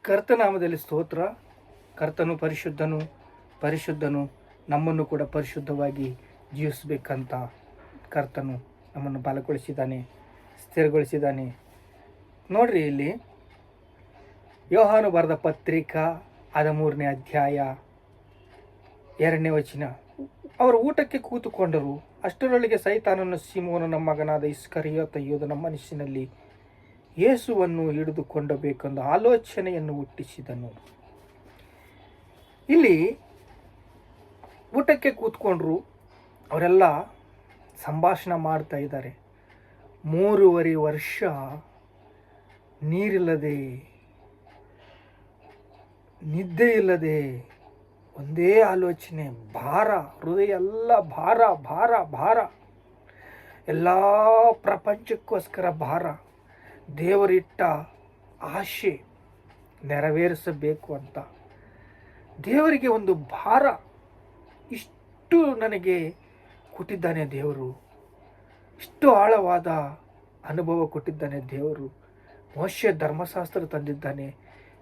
ಕರ್ತನಾಮದಲ್ಲಿ ಸ್ತೋತ್ರ. ಕರ್ತನು ಪರಿಶುದ್ಧನು, ಪರಿಶುದ್ಧನು. ನಮ್ಮನ್ನು ಕೂಡ ಪರಿಶುದ್ಧವಾಗಿ ಜೀವಿಸಬೇಕಂತ ಕರ್ತನು ನಮ್ಮನ್ನು ಬಲಗೊಳಿಸಿದ್ದಾನೆ, ಸ್ಥಿರಗೊಳಿಸಿದ್ದಾನೆ. ನೋಡ್ರಿ, ಇಲ್ಲಿ ಯೋಹಾನು ಬರೆದ ಪತ್ರಿಕಾ 13ನೇ ಅಧ್ಯಾಯ 2ನೇ ವಚನ. ಅವರು ಊಟಕ್ಕೆ ಕೂತುಕೊಂಡರು. ಅಷ್ಟರೊಳಗೆ ಸೈತಾನನು ಸೀಮೋನನ ಮಗನಾದ ಇಸ್ಕರಿಯೋತ ಯೂದನ ಮನಸ್ಸಿನಲ್ಲಿ ಯೇಸುವನ್ನು ಹಿಡಿದುಕೊಂಡಬೇಕೆಂದು ಆಲೋಚನೆಯನ್ನು ಹುಟ್ಟಿಸಿದನು. ಇಲ್ಲಿ ಊಟಕ್ಕೆ ಕೂತ್ಕೊಂಡ್ರು, ಅವರೆಲ್ಲ ಸಂಭಾಷಣೆ ಮಾಡ್ತಾ ಇದ್ದಾರೆ. 3.5 ವರ್ಷ ನೀರಿಲ್ಲದೆ, ನಿದ್ದೆ ಇಲ್ಲದೆ, ಒಂದೇ ಆಲೋಚನೆ, ಭಾರ, ಹೃದಯ ಎಲ್ಲ ಭಾರ ಭಾರ ಭಾರ, ಎಲ್ಲ ಪ್ರಪಂಚಕ್ಕೋಸ್ಕರ ಭಾರ. ದೇವರಿಟ್ಟ ಆಶೆ ನೆರವೇರಿಸಬೇಕು ಅಂತ ದೇವರಿಗೆ ಒಂದು ಭಾರ. ಇಷ್ಟು ನನಗೆ ಕೊಟ್ಟಿದ್ದಾನೆ ದೇವರು, ಇಷ್ಟು ಆಳವಾದ ಅನುಭವ ಕೊಟ್ಟಿದ್ದಾನೆ ದೇವರು. ಮೋಶೆ ಧರ್ಮಶಾಸ್ತ್ರ ತಂದಿದ್ದಾನೆ,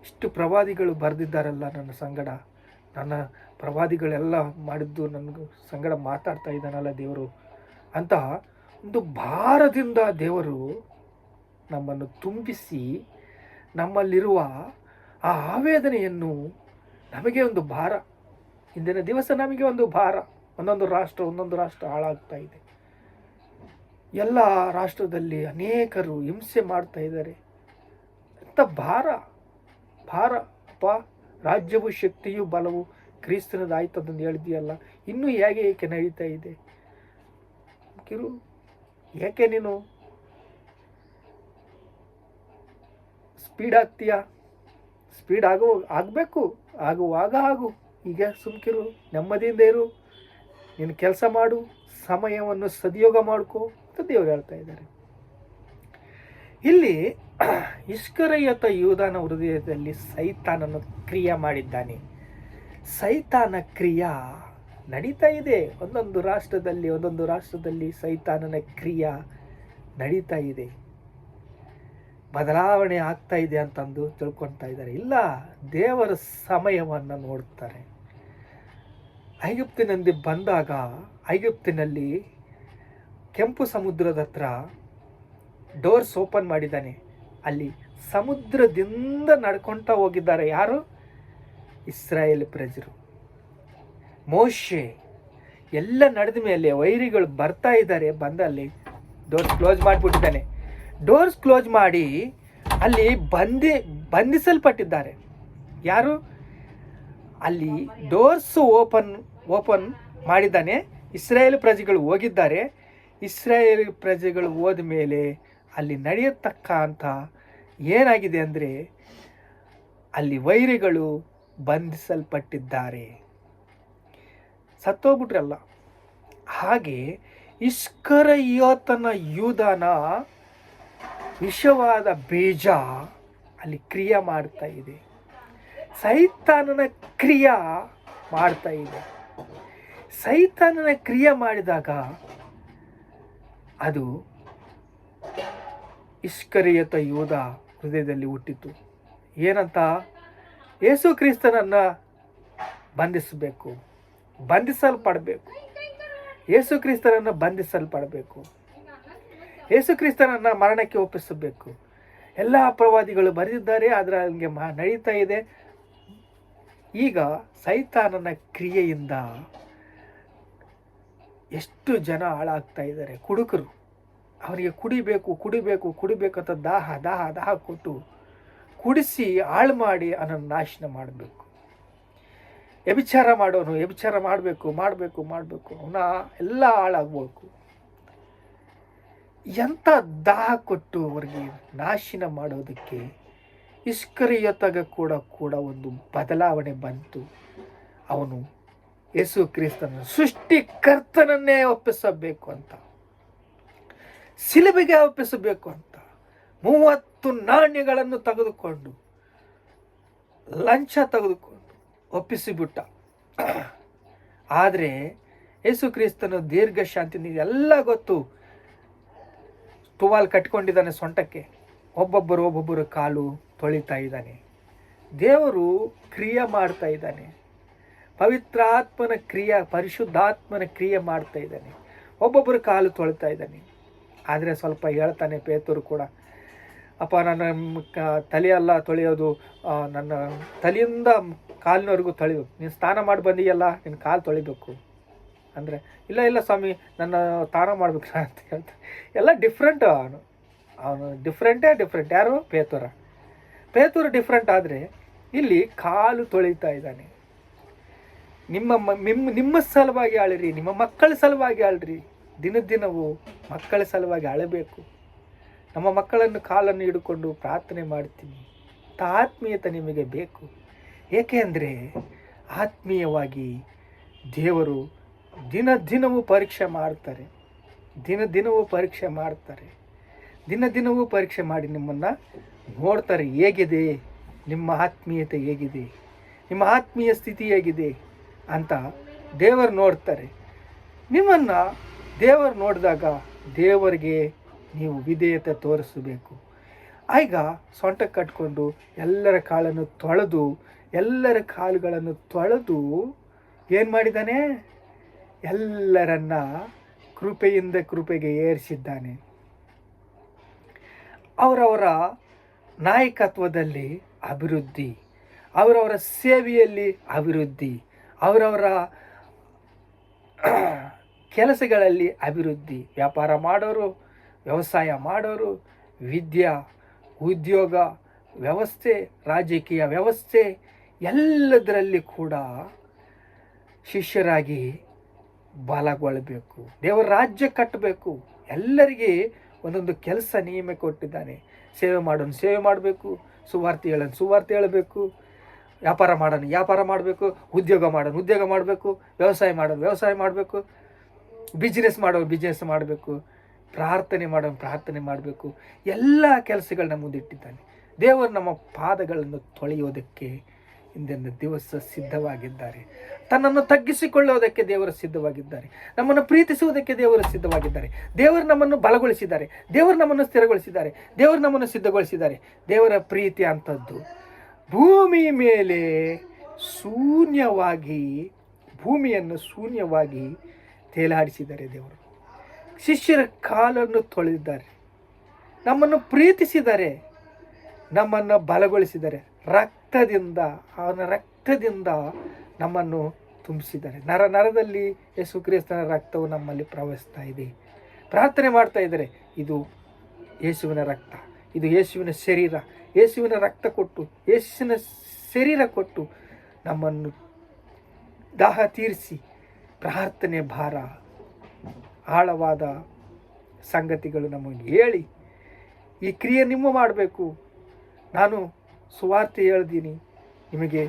ಇಷ್ಟು ಪ್ರವಾದಿಗಳು ಬರೆದಿದ್ದಾರಲ್ಲ ನನ್ನ ಸಂಗಡ, ನನ್ನ ಪ್ರವಾದಿಗಳೆಲ್ಲ ಮಾಡಿದ್ದು ನನಗೂ ಸಂಗಡ ಮಾತಾಡ್ತಾ ಇದ್ದಾನಲ್ಲ ದೇವರು ಅಂತ ಒಂದು ಭಾರದಿಂದ ದೇವರು ನಮ್ಮನ್ನು ತುಂಬಿಸಿ, ನಮ್ಮಲ್ಲಿರುವ ಆ ಆವೇದನೆಯನ್ನು, ನಮಗೆ ಒಂದು ಭಾರ. ಇಂದಿನ ದಿವಸ ನಮಗೆ ಒಂದು ಭಾರ. ಒಂದೊಂದು ರಾಷ್ಟ್ರ ಹಾಳಾಗ್ತಾ ಇದೆ. ಎಲ್ಲ ರಾಷ್ಟ್ರದಲ್ಲಿ ಅನೇಕರು ಹಿಂಸೆ ಮಾಡ್ತಾ ಇದ್ದಾರೆ. ಎಂಥ ಭಾರ ಭಾರ ಅಪ್ಪ. ರಾಜ್ಯವು ಶಕ್ತಿಯು ಬಲವು ಕ್ರಿಸ್ತನದಾಯ್ತು ಅಂತಂದು ಹೇಳಿದೆಯಲ್ಲ, ಇನ್ನೂ ಏಕೆ ನಡೀತಾ ಇದೆ ಕಿರು? ಯಾಕೆ ನೀನು ಸ್ಪೀಡ್ ಆಗ್ತೀಯಾ? ಸ್ಪೀಡ್ ಆಗಬೇಕು, ಆಗುವಾಗ ಆಗು. ಈಗ ಸುಮ್ಕಿರು, ನೆಮ್ಮದಿಯಿಂದ ಇರು, ನೀನು ಕೆಲಸ ಮಾಡು, ಸಮಯವನ್ನು ಸದುಪಯೋಗ ಮಾಡ್ಕೋ ಅಂತ ದೇವರು ಹೇಳ್ತಾ ಇದ್ದಾರೆ. ಇಲ್ಲಿ ಇಸ್ಕರಿಯೋತ ಯೂದನ ಹೃದಯದಲ್ಲಿ ಸೈತಾನನು ಕ್ರಿಯೆ ಮಾಡಿದ್ದಾನೆ. ಸೈತಾನ ಕ್ರಿಯೆ ನಡೀತಾ ಇದೆ. ಒಂದೊಂದು ರಾಷ್ಟ್ರದಲ್ಲಿ ಸೈತಾನನ ಕ್ರಿಯೆ ನಡೀತಾ ಇದೆ. ಬದಲಾವಣೆ ಆಗ್ತಾ ಇದೆ ಅಂತಂದು ತಿಳ್ಕೊಳ್ತಾ ಇದ್ದಾರೆ. ಇಲ್ಲ, ದೇವರ ಸಮಯವನ್ನು ನೋಡ್ತಾರೆ. ಐಗುಪ್ತಿನಲ್ಲಿ ಬಂದಾಗ, ಐಗುಪ್ತಿನಲ್ಲಿ ಕೆಂಪು ಸಮುದ್ರದ ಹತ್ರ ಡೋರ್ಸ್ ಓಪನ್ ಮಾಡಿದ್ದಾನೆ. ಅಲ್ಲಿ ಸಮುದ್ರದಿಂದ ನಡ್ಕೊಳ್ತಾ ಹೋಗಿದ್ದಾರೆ. ಯಾರು? ಇಸ್ರಾಯೇಲ್ ಪ್ರಜರು. ಮೋಶೆ ಎಲ್ಲ ನಡೆದ ಮೇಲೆ ವೈರಿಗಳು ಬರ್ತಾ ಇದ್ದಾರೆ. ಬಂದಲ್ಲಿ ಡೋರ್ಸ್ ಕ್ಲೋಸ್ ಮಾಡಿಬಿಟ್ಟಿದ್ದಾನೆ. ಡೋರ್ಸ್ ಕ್ಲೋಸ್ ಮಾಡಿ ಅಲ್ಲಿ ಬಂಧಿಸಲ್ಪಟ್ಟಿದ್ದಾರೆ. ಯಾರು? ಅಲ್ಲಿ ಡೋರ್ಸ್ ಓಪನ್ ಮಾಡಿದ್ದಾನೆ. ಇಸ್ರಾಯೇಲ್ ಪ್ರಜೆಗಳು ಹೋಗಿದ್ದಾರೆ. ಇಸ್ರಾಯೇಲ್ ಪ್ರಜೆಗಳು ಹೋದ ಮೇಲೆ ಅಲ್ಲಿ ನಡೆಯತಕ್ಕ ಅಂತ ಏನಾಗಿದೆ ಅಂದರೆ, ಅಲ್ಲಿ ವೈರಿಗಳು ಬಂಧಿಸಲ್ಪಟ್ಟಿದ್ದಾರೆ, ಸತ್ತೋಗ್ಬಿಟ್ರಲ್ಲ. ಹಾಗೆ ಇಸ್ಕರಿಯೋತನ ಯೂದನ ವಿಷವಾದ ಬೀಜ ಅಲ್ಲಿ ಕ್ರಿಯೆ ಮಾಡ್ತಾ ಇದೆ. ಸೈತಾನನ ಕ್ರಿಯೆ ಮಾಡ್ತಾ ಇದೆ. ಸೈತಾನನ ಕ್ರಿಯೆ ಮಾಡಿದಾಗ ಅದು ಇಸ್ಕರಿಯೋತ ಯೂದ ಹೃದಯದಲ್ಲಿ ಹುಟ್ಟಿತು. ಏನಂತ? ಯೇಸು ಕ್ರಿಸ್ತನನ್ನು ಬಂಧಿಸಬೇಕು, ಬಂಧಿಸಲ್ಪಡಬೇಕು. ಯೇಸು ಕ್ರಿಸ್ತನನ್ನು ಬಂಧಿಸಲ್ಪಡಬೇಕು, ಯೇಸು ಕ್ರಿಸ್ತನನ್ನು ಮರಣಕ್ಕೆ ಒಪ್ಪಿಸಬೇಕು. ಎಲ್ಲ ಪ್ರವಾದಿಗಳು ಬರೆದಿದ್ದಾರೆ, ಆದರೆ ಹಂಗೆ ನಡೀತಾ ಇದೆ. ಈಗ ಸೈತಾನನ ಕ್ರಿಯೆಯಿಂದ ಎಷ್ಟು ಜನ ಹಾಳಾಗ್ತಾ ಇದ್ದಾರೆ. ಕುಡುಕರು, ಅವರಿಗೆ ಕುಡಿಬೇಕಂತ ದಾಹ ಕೊಟ್ಟು ಕುಡಿಸಿ ಹಾಳು ಮಾಡಿ ಅವನನ್ನು ನಾಶನ ಮಾಡಬೇಕು. ವ್ಯಭಿಚಾರ ಮಾಡೋನು ವ್ಯಭಿಚಾರ ಮಾಡಬೇಕು, ಅವನ ಎಲ್ಲ ಹಾಳಾಗಬೇಕು. ಎಂಥ ದಾಹ ಕೊಟ್ಟು ಅವರಿಗೆ ನಾಶನ ಮಾಡೋದಕ್ಕೆ ಇಸ್ಕರಿಯೋತಗ ಕೂಡ ಒಂದು ಬದಲಾವಣೆ ಬಂತು. ಅವನು ಯೇಸು ಕ್ರಿಸ್ತನ ಸೃಷ್ಟಿಕರ್ತನನ್ನೇ ಒಪ್ಪಿಸಬೇಕು ಅಂತ, ಶಿಲುಬೆಗೆ ಒಪ್ಪಿಸಬೇಕು ಅಂತ 30 ನಾಣ್ಯಗಳನ್ನು ತೆಗೆದುಕೊಂಡು, ಲಂಚ ತೆಗೆದುಕೊಂಡು ಒಪ್ಪಿಸಿಬಿಟ್ಟ. ಆದರೆ ಯೇಸು ಕ್ರಿಸ್ತನು ದೀರ್ಘ ಶಾಂತಿ, ಎಲ್ಲ ಗೊತ್ತು. ಟುವಾಲ್ ಕಟ್ಕೊಂಡಿದ್ದಾನೆ ಸೊಂಟಕ್ಕೆ, ಒಬ್ಬೊಬ್ಬರು ಕಾಲು ತೊಳಿತಾ ಇದ್ದಾನೆ. ದೇವರು ಕ್ರಿಯೆ ಮಾಡ್ತಾ ಇದ್ದಾನೆ. ಪವಿತ್ರಾತ್ಮನ ಕ್ರಿಯೆ, ಪರಿಶುದ್ಧಾತ್ಮನ ಕ್ರಿಯೆ ಮಾಡ್ತಾ ಇದ್ದಾನೆ. ಒಬ್ಬೊಬ್ಬರು ಕಾಲು ತೊಳ್ತಾ ಇದ್ದಾನೆ. ಆದರೆ ಸ್ವಲ್ಪ ಹೇಳ್ತಾನೆ ಪೇತರು ಕೂಡ, ಅಪ್ಪ ನನ್ನ ತಲೆಯೆಲ್ಲ ತೊಳೆಯೋದು, ನನ್ನ ತಲೆಯಿಂದ ಕಾಲಿನವರೆಗೂ ತೊಳೆಯೋದು, ನೀನು ಸ್ನಾನ ಮಾಡಿ ಬಂದಿಯಲ್ಲ, ನಿನ್ನ ಕಾಲು ತೊಳಿಬೇಕು ಅಂದರೆ, ಇಲ್ಲ ಸ್ವಾಮಿ ನನ್ನ ಸ್ನಾನ ಮಾಡ್ಬೇಕು ಅಂತ ಹೇಳ್ತಾರೆ. ಎಲ್ಲ ಡಿಫ್ರೆಂಟ್. ಅವನು ಡಿಫ್ರೆಂಟ್. ಯಾರು? ಪೇತರು ಡಿಫ್ರೆಂಟ್. ಆದರೆ ಇಲ್ಲಿ ಕಾಲು ತೊಳಿತಾ ಇದ್ದಾನೆ. ನಿಮ್ಮ ಸಲುವಾಗಿ ಆಳಿರಿ, ನಿಮ್ಮ ಮಕ್ಕಳ ಸಲುವಾಗಿ ಆಳ್ರಿ. ದಿನವೂ ಮಕ್ಕಳ ಸಲುವಾಗಿ ಅಳಬೇಕು. ನಮ್ಮ ಮಕ್ಕಳನ್ನು ಕಾಲನ್ನು ಹಿಡ್ಕೊಂಡು ಪ್ರಾರ್ಥನೆ ಮಾಡ್ತೀನಿ. ಆತ್ಮೀಯತೆ ನಿಮಗೆ ಬೇಕು. ಏಕೆಂದರೆ ಆತ್ಮೀಯವಾಗಿ ದೇವರು ದಿನವೂ ಪರೀಕ್ಷೆ ಮಾಡ್ತಾರೆ. ದಿನವೂ ಪರೀಕ್ಷೆ ಮಾಡಿ ನಿಮ್ಮನ್ನು ನೋಡ್ತಾರೆ. ಹೇಗಿದೆ ನಿಮ್ಮ ಆತ್ಮೀಯತೆ, ಹೇಗಿದೆ ನಿಮ್ಮ ಆತ್ಮೀಯ ಸ್ಥಿತಿ, ಹೇಗಿದೆ ಅಂತ ದೇವರು ನೋಡ್ತಾರೆ. ನಿಮ್ಮನ್ನು ದೇವರು ನೋಡಿದಾಗ ದೇವರಿಗೆ ನೀವು ವಿಧೇಯತೆ ತೋರಿಸಬೇಕು. ಈಗ ಸೊಂಟ ಕಟ್ಕೊಂಡು ಎಲ್ಲರ ಕಾಲುಗಳನ್ನು ತೊಳೆದು ಏನು ಮಾಡಿದ್ದಾನೆ? ಎಲ್ಲರನ್ನ ಕೃಪೆಯಿಂದ ಕೃಪೆಗೆ ಏರಿಸಿದ್ದಾನೆ. ಅವರವರ ನಾಯಕತ್ವದಲ್ಲಿ ಅಭಿವೃದ್ಧಿ, ಅವರವರ ಸೇವೆಯಲ್ಲಿ ಅಭಿವೃದ್ಧಿ, ಅವರವರ ಕೆಲಸಗಳಲ್ಲಿ ಅಭಿವೃದ್ಧಿ. ವ್ಯಾಪಾರ ಮಾಡೋರು, ವ್ಯವಸಾಯ ಮಾಡೋರು, ವಿದ್ಯಾ ಉದ್ಯೋಗ ವ್ಯವಸ್ಥೆ, ರಾಜಕೀಯ ವ್ಯವಸ್ಥೆ, ಎಲ್ಲದರಲ್ಲಿ ಕೂಡ ಶಿಷ್ಯರಾಗಿ ಬಲಗೊಳ್ಳಬೇಕು. ದೇವರ ರಾಜ್ಯ ಕಟ್ಟಬೇಕು. ಎಲ್ಲರಿಗೆ ಒಂದೊಂದು ಕೆಲಸ ನಿಯಮ ಕೊಟ್ಟಿದ್ದಾನೆ. ಸೇವೆ ಮಾಡೋನು ಸೇವೆ ಮಾಡಬೇಕು, ಸುವಾರ್ತೆ ಹೇಳಬೇಕು, ವ್ಯಾಪಾರ ಮಾಡಬೇಕು, ಉದ್ಯೋಗ ಮಾಡಬೇಕು, ವ್ಯವಸಾಯ ಮಾಡಬೇಕು, ಬಿಸ್ನೆಸ್ ಮಾಡಬೇಕು, ಪ್ರಾರ್ಥನೆ ಮಾಡಬೇಕು. ಎಲ್ಲ ಕೆಲಸಗಳನ್ನ ಮುಂದಿಟ್ಟಿದ್ದಾನೆ. ದೇವರು ನಮ್ಮ ಪಾದಗಳನ್ನು ತೊಳೆಯೋದಕ್ಕೆ ಇಂದಿನ ದಿವಸ ಸಿದ್ಧವಾಗಿದ್ದಾರೆ. ತನ್ನನ್ನು ತಗ್ಗಿಸಿಕೊಳ್ಳುವುದಕ್ಕೆ ದೇವರು ಸಿದ್ಧವಾಗಿದ್ದಾರೆ. ನಮ್ಮನ್ನು ಪ್ರೀತಿಸುವುದಕ್ಕೆ ದೇವರು ಸಿದ್ಧವಾಗಿದ್ದಾರೆ. ದೇವರು ನಮ್ಮನ್ನು ಬಲಗೊಳಿಸಿದ್ದಾರೆ. ದೇವರು ನಮ್ಮನ್ನು ಸ್ಥಿರಗೊಳಿಸಿದ್ದಾರೆ. ದೇವರು ನಮ್ಮನ್ನು ಸಿದ್ಧಗೊಳಿಸಿದ್ದಾರೆ. ದೇವರ ಪ್ರೀತಿ ಅಂಥದ್ದು. ಭೂಮಿ ಮೇಲೆ ಭೂಮಿಯನ್ನು ಶೂನ್ಯವಾಗಿ ತೇಲಾಡಿಸಿದ್ದಾರೆ ದೇವರು. ಶಿಷ್ಯರ ಕಾಲನ್ನು ತೊಳೆದಿದ್ದಾರೆ. ನಮ್ಮನ್ನು ಪ್ರೀತಿಸಿದ್ದಾರೆ. ನಮ್ಮನ್ನು ಬಲಗೊಳಿಸಿದ್ದಾರೆ. ಅವನ ರಕ್ತದಿಂದ ನಮ್ಮನ್ನು ತುಂಬಿಸಿದ್ದಾರೆ. ನರದಲ್ಲಿ ಯೇಸು ಕ್ರಿಸ್ತನ ರಕ್ತವು ನಮ್ಮಲ್ಲಿ ಪ್ರವಹಿಸ್ತಾ ಇದೆ. ಪ್ರಾರ್ಥನೆ ಮಾಡ್ತಾ ಇದ್ದಾರೆ, ಇದು ಯೇಸುವಿನ ರಕ್ತ, ಇದು ಯೇಸುವಿನ ಶರೀರ. ಯೇಸುವಿನ ರಕ್ತ ಕೊಟ್ಟು, ಯೇಸುವಿನ ಶರೀರ ಕೊಟ್ಟು ನಮ್ಮನ್ನು ದಾಹ ತೀರಿಸಿ, ಪ್ರಾರ್ಥನೆ ಭಾರ, ಆಳವಾದ ಸಂಗತಿಗಳು ನಮಗೆ ಹೇಳಿ, ಈ ಕ್ರಿಯೆ ನಿಮ್ಮ ಮಾಡಬೇಕು, ನಾನು ಸುವಾರ್ತೆ ಹೇಳಿದ್ದೀನಿ, ನಿಮಗೆ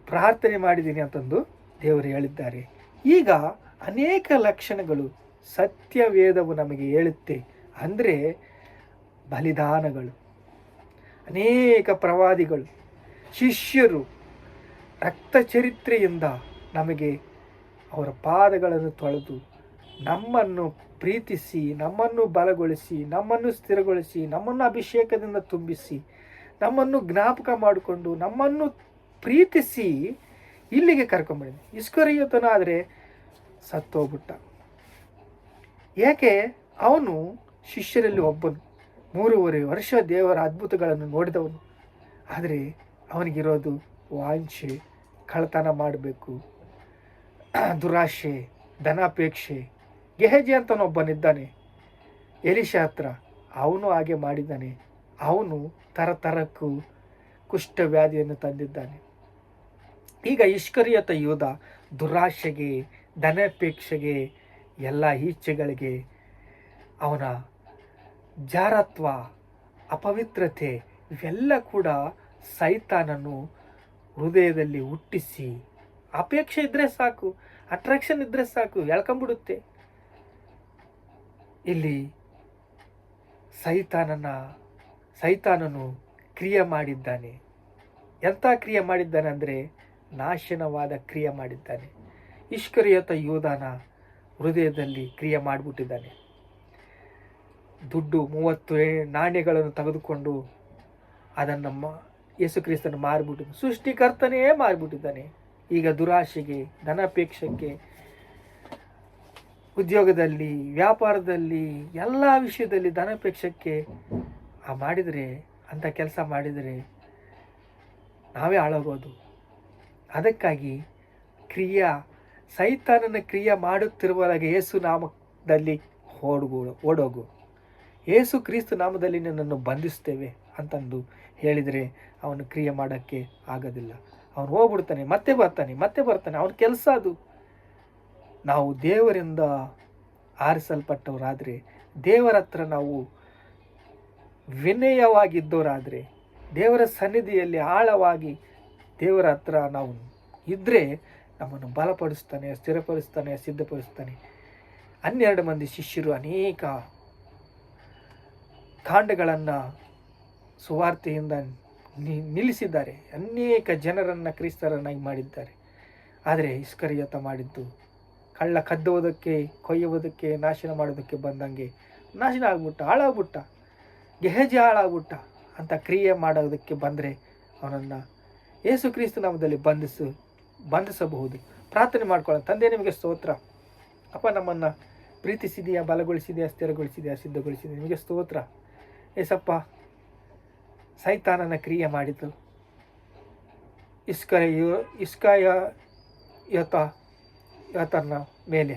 ಪ್ರಾರ್ಥನೆ ಮಾಡಿದ್ದೀನಿ ಅಂತಂದು ದೇವರು ಹೇಳಿದ್ದಾರೆ. ಈಗ ಅನೇಕ ಲಕ್ಷಣಗಳು ಸತ್ಯವೇದವು ನಮಗೆ ಹೇಳುತ್ತೆ. ಅಂದರೆ ಬಲಿದಾನಗಳು, ಅನೇಕ ಪ್ರವಾದಿಗಳು, ಶಿಷ್ಯರು ರಕ್ತ ಚರಿತ್ರೆಯಿಂದ ನಮಗೆ ಅವರ ಪಾದಗಳನ್ನು ತೊಳೆದು ನಮ್ಮನ್ನು ಪ್ರೀತಿಸಿ, ನಮ್ಮನ್ನು ಬಲಗೊಳಿಸಿ, ನಮ್ಮನ್ನು ಸ್ಥಿರಗೊಳಿಸಿ, ನಮ್ಮನ್ನು ಅಭಿಷೇಕದಿಂದ ತುಂಬಿಸಿ, ನಮ್ಮನ್ನು ಜ್ಞಾಪಕ ಮಾಡಿಕೊಂಡು ನಮ್ಮನ್ನು ಪ್ರೀತಿಸಿ ಇಲ್ಲಿಗೆ ಕರ್ಕೊಂಡ್ಬಂದಿದ್ದೆ. ಇಸ್ಕರಿಯೋತನಾದರೆ ಸತ್ತೋಗ್ಬಿಟ್ಟ. ಯಾಕೆ? ಅವನು ಶಿಷ್ಯರಲ್ಲಿ ಒಬ್ಬನು, 3.5 ವರ್ಷ ದೇವರ ಅದ್ಭುತಗಳನ್ನು ನೋಡಿದವನು. ಆದರೆ ಅವನಿಗಿರೋದು ವಾಂಛೆ, ಕಳ್ಳತನ ಮಾಡಬೇಕು, ದುರಾಶೆ, ಧನಾಪೇಕ್ಷೆ. ಗೆಹಜಿ ಅಂತನೊಬ್ಬನಿದ್ದಾನೆ ಎಲಿಷಾ ಹತ್ರ, ಅವನು ಹಾಗೆ ಮಾಡಿದ್ದಾನೆ. ಅವನು ತರಕ್ಕೂ ಕುಷ್ಠವ್ಯಾಧಿಯನ್ನು ತಂದಿದ್ದಾನೆ. ಈಗ ಇಸ್ಕರಿಯೋತ ಯೂದ ದುರಾಶೆಗೆ, ಧನಾಪೇಕ್ಷೆಗೆ, ಎಲ್ಲ ಈಚ್ಛೆಗಳಿಗೆ, ಅವನ ಜಾರತ್ವ, ಅಪವಿತ್ರತೆ, ಇವೆಲ್ಲ ಕೂಡ ಸೈತಾನನು ಹೃದಯದಲ್ಲಿ ಹುಟ್ಟಿಸಿ, ಅಪೇಕ್ಷೆ ಇದ್ದರೆ ಸಾಕು, ಅಟ್ರಾಕ್ಷನ್ ಇದ್ದರೆ ಸಾಕು, ಎಳ್ಕೊಂಬಿಡುತ್ತೆ. ಇಲ್ಲಿ ಸೈತಾನನು ಕ್ರಿಯೆ ಮಾಡಿದ್ದಾನೆ. ಎಂಥ ಕ್ರಿಯೆ ಮಾಡಿದ್ದಾನೆ ಅಂದರೆ ನಾಶನವಾದ ಕ್ರಿಯೆ ಮಾಡಿದ್ದಾನೆ. ಇಸ್ಕರಿಯೋತ ಯೂದನ ಹೃದಯದಲ್ಲಿ ಕ್ರಿಯೆ ಮಾಡಿಬಿಟ್ಟಿದ್ದಾನೆ. ದುಡ್ಡು 30 ನಾಣ್ಯಗಳನ್ನು ತೆಗೆದುಕೊಂಡು ಅದನ್ನು ಯೇಸು ಕ್ರಿಸ್ತನ ಮಾರಿಬಿಟ್ಟಿದ್ದಾನೆ, ಸೃಷ್ಟಿಕರ್ತನೇ ಮಾರಿಬಿಟ್ಟಿದ್ದಾನೆ. ಈಗ ದುರಾಶೆಗೆ, ಧನಾಪೇಕ್ಷಕ್ಕೆ, ಉದ್ಯೋಗದಲ್ಲಿ, ವ್ಯಾಪಾರದಲ್ಲಿ, ಎಲ್ಲ ವಿಷಯದಲ್ಲಿ ಧನಾಪೇಕ್ಷಕ್ಕೆ ಮಾಡಿದರೆ, ಅಂಥ ಕೆಲಸ ಮಾಡಿದರೆ ನಾವೇ ಹಾಳಾಗೋದು. ಅದಕ್ಕಾಗಿ ಸೈತಾನನ ಕ್ರಿಯೆ ಮಾಡುತ್ತಿರುವಾಗ ಯೇಸು ನಾಮದಲ್ಲಿ ಓಡೋಗು, ಯೇಸು ಕ್ರಿಸ್ತ ನಾಮದಲ್ಲಿ ನನ್ನನ್ನು ಬಂಧಿಸ್ತೇವೆ ಅಂತಂದು ಹೇಳಿದರೆ ಅವನು ಕ್ರಿಯೆ ಮಾಡೋಕ್ಕೆ ಆಗೋದಿಲ್ಲ. ಅವನು ಹೋಗ್ಬಿಡ್ತಾನೆ, ಮತ್ತೆ ಬರ್ತಾನೆ. ಅವನ ಕೆಲಸ ಅದು. ನಾವು ದೇವರಿಂದ ಆರಿಸಲ್ಪಟ್ಟವರಾದರೆ, ದೇವರ ಹತ್ರ ನಾವು ವಿನಯವಾಗಿದ್ದವರಾದರೆ, ದೇವರ ಸನ್ನಿಧಿಯಲ್ಲಿ ಆಳವಾಗಿ ದೇವರ ಹತ್ರ ನಾವು ಇದ್ದರೆ ನಮ್ಮನ್ನು ಬಲಪಡಿಸ್ತಾನೆ, ಸ್ಥಿರಪಡಿಸ್ತಾನೆ, ಸಿದ್ಧಪಡಿಸ್ತಾನೆ. 12 ಮಂದಿ ಶಿಷ್ಯರು ಅನೇಕ ಕಾಂಡಗಳನ್ನು ಸುವಾರ್ತೆಯಿಂದ ನಿಲ್ಲಿಸಿದ್ದಾರೆ, ಅನೇಕ ಜನರನ್ನು ಕ್ರಿಸ್ತರನ್ನಾಗಿ ಮಾಡಿದ್ದಾರೆ. ಆದರೆ ಇಸ್ಕರಿಯೋತ ಮಾಡಿದ್ದು ಕಳ್ಳ ಕದ್ದೋದಕ್ಕೆ, ಕೊಯ್ಯುವುದಕ್ಕೆ, ನಾಶನ ಮಾಡೋದಕ್ಕೆ ಬಂದಂಗೆ ನಾಶನ ಆಗ್ಬಿಟ್ಟ, ಹಾಳಾಗ್ಬಿಟ್ಟ, ಗೆಹಜೆ ಹಾಳಾಗ್ಬಿಟ್ಟ. ಅಂತ ಕ್ರಿಯೆ ಮಾಡೋದಕ್ಕೆ ಬಂದರೆ ಅವನನ್ನು ಯೇಸು ಕ್ರಿಸ್ತ ನಾಮದಲ್ಲಿ ಬಂಧಿಸಬಹುದು. ಪ್ರಾರ್ಥನೆ ಮಾಡ್ಕೊಳ್ಳೋಣ. ತಂದೆ, ನಿಮಗೆ ಸ್ತೋತ್ರ ಅಪ್ಪ. ನಮ್ಮನ್ನು ಪ್ರೀತಿಸಿದೆಯಾ, ಬಲಗೊಳಿಸಿದೆಯಾ, ಸ್ಥಿರಗೊಳಿಸಿದೆಯಾ, ಸಿದ್ಧಗೊಳಿಸಿದೆಯಾ, ನಿಮಗೆ ಸ್ತೋತ್ರ ಏಸಪ್ಪ. ಸೈತಾನನ ಕ್ರಿಯೆ ಮಾಡಿತು ಇಸ್ಕರಿಯೋತನ ಮೇಲೆ,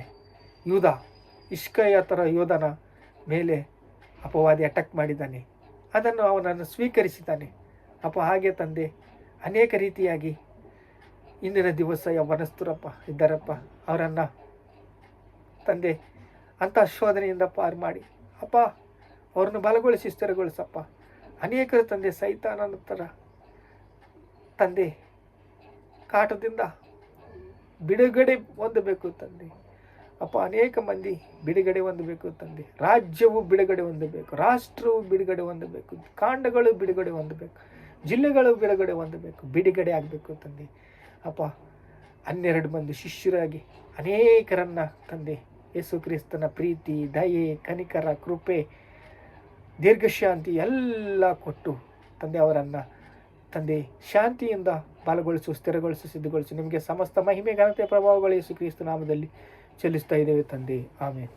ಯೋಧನ ಮೇಲೆ ಅಪವಾದಿ ಅಟ್ಯಾಕ್ ಮಾಡಿದ್ದಾನೆ. ಅದನ್ನು ಅವನನ್ನು ಸ್ವೀಕರಿಸಿದ್ದಾನೆ ಅಪ್ಪ. ಹಾಗೆ ತಂದೆ, ಅನೇಕ ರೀತಿಯಾಗಿ ಇಂದಿನ ದಿವಸ ಯವನಸ್ಥರಪ್ಪ ಇದ್ದಾರಪ್ಪ, ಅವರನ್ನು ತಂದೆ ಅಂಥ ಶೋಧನೆಯಿಂದ ಪಾರು ಮಾಡಿ ಅಪ್ಪ, ಅವ್ರನ್ನ ಬಲಗೊಳಿಸಿ, ಸ್ಥಿರಗೊಳಿಸಪ್ಪ. ಅನೇಕರು ತಂದೆ ಸೈತಾನನ ಥರ ತಂದೆ ಕಾಟದಿಂದ ಬಿಡುಗಡೆ ಹೊಂದಬೇಕು ತಂದೆ ಅಪ್ಪ. ಅನೇಕ ಮಂದಿ ಬಿಡುಗಡೆ ಹೊಂದಬೇಕು ತಂದೆ. ರಾಜ್ಯವು ಬಿಡುಗಡೆ ಹೊಂದಬೇಕು, ರಾಷ್ಟ್ರವು ಬಿಡುಗಡೆ ಹೊಂದಬೇಕು, ಕಾಂಡಗಳು ಬಿಡುಗಡೆ ಹೊಂದಬೇಕು, ಜಿಲ್ಲೆಗಳು ಬಿಡುಗಡೆ ಹೊಂದಬೇಕು, ಬಿಡುಗಡೆ ಆಗಬೇಕು ತಂದೆ ಅಪ್ಪ. 12 ಮಂದಿ ಶಿಷ್ಯರಾಗಿ ಅನೇಕರನ್ನು ತಂದೆ ಯೇಸು ಕ್ರಿಸ್ತನ ಪ್ರೀತಿ, ದಯೆ, ಕನಿಕರ, ಕೃಪೆ, ದೀರ್ಘಶಾಂತಿ ಎಲ್ಲ ಕೊಟ್ಟು ತಂದೆ ಅವರನ್ನು ತಂದೆ ಶಾಂತಿಯಿಂದ ಬಲಗೊಳಿಸು, ಸ್ಥಿರಗೊಳಿಸು, ಸಿದ್ಧಗೊಳಿಸು. ನಿಮಗೆ ಸಮಸ್ತ ಮಹಿಮೆ, ಘನತೆ, ಪ್ರಭಾವಗಳು ಯೇಸು ಕ್ರಿಸ್ತ ನಾಮದಲ್ಲಿ ಚೆಲ್ಲಿಸ್ತಾ ಇದ್ದೇವೆ ತಂದೆ. ಆಮೇಲೆ